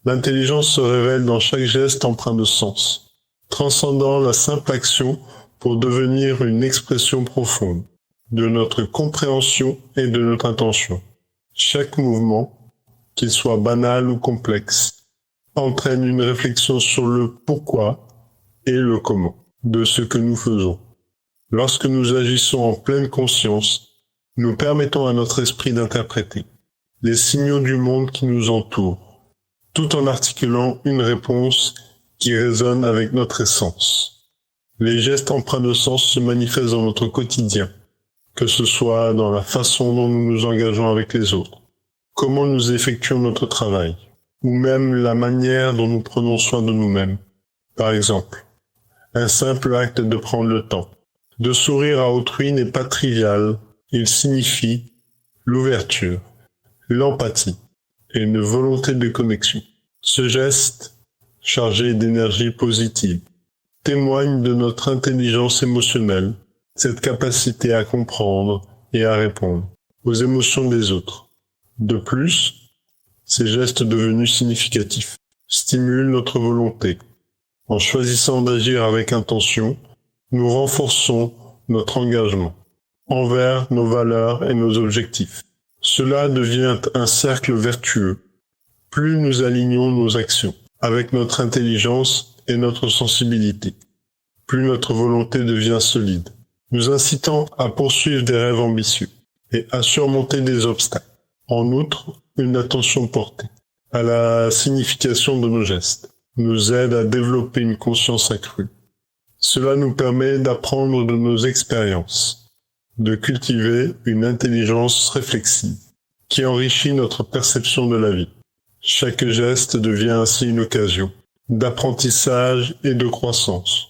L'intelligence se révèle dans chaque geste empreint de sens, transcendant la simple action pour devenir une expression profonde de notre compréhension et de notre intention. Chaque mouvement, qu'il soit banal ou complexe, entraîne une réflexion sur le pourquoi et le comment de ce que nous faisons. Lorsque nous agissons en pleine conscience, nous permettons à notre esprit d'interpréter les signaux du monde qui nous entoure, tout en articulant une réponse qui résonne avec notre essence. Les gestes empreints de sens se manifestent dans notre quotidien, que ce soit dans la façon dont nous nous engageons avec les autres, comment nous effectuons notre travail, ou même la manière dont nous prenons soin de nous-mêmes. Par exemple, un simple acte de prendre le temps de sourire à autrui n'est pas trivial, il signifie l'ouverture, l'empathie et une volonté de connexion. Ce geste, chargé d'énergie positive, témoigne de notre intelligence émotionnelle, cette capacité à comprendre et à répondre aux émotions des autres. De plus, ces gestes devenus significatifs stimulent notre volonté. En choisissant d'agir avec intention, nous renforçons notre engagement envers nos valeurs et nos objectifs. Cela devient un cercle vertueux. Plus nous alignons nos actions avec notre intelligence et notre sensibilité, plus notre volonté devient solide, nous incitant à poursuivre des rêves ambitieux et à surmonter des obstacles. En outre, une attention portée à la signification de nos gestes nous aide à développer une conscience accrue. Cela nous permet d'apprendre de nos expériences, de cultiver une intelligence réflexive qui enrichit notre perception de la vie. Chaque geste devient ainsi une occasion d'apprentissage et de croissance,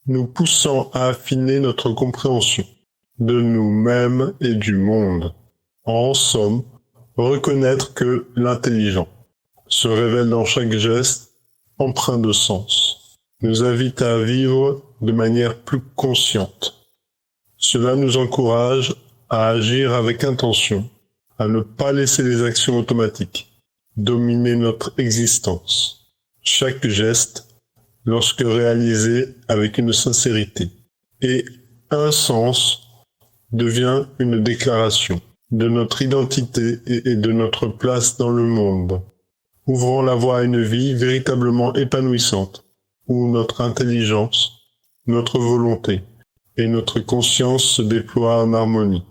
nous poussant à affiner notre compréhension de nous-mêmes et du monde. En somme, reconnaître que l'intelligent se révèle dans chaque geste empreint de sens, nous invite à vivre de manière plus consciente. Cela nous encourage à agir avec intention, à ne pas laisser les actions automatiques dominer notre existence. Chaque geste, lorsque réalisé avec une sincérité et un sens, devient une déclaration de notre identité et de notre place dans le monde, ouvrant la voie à une vie véritablement épanouissante, où notre intelligence, notre volonté et notre conscience se déploient en harmonie.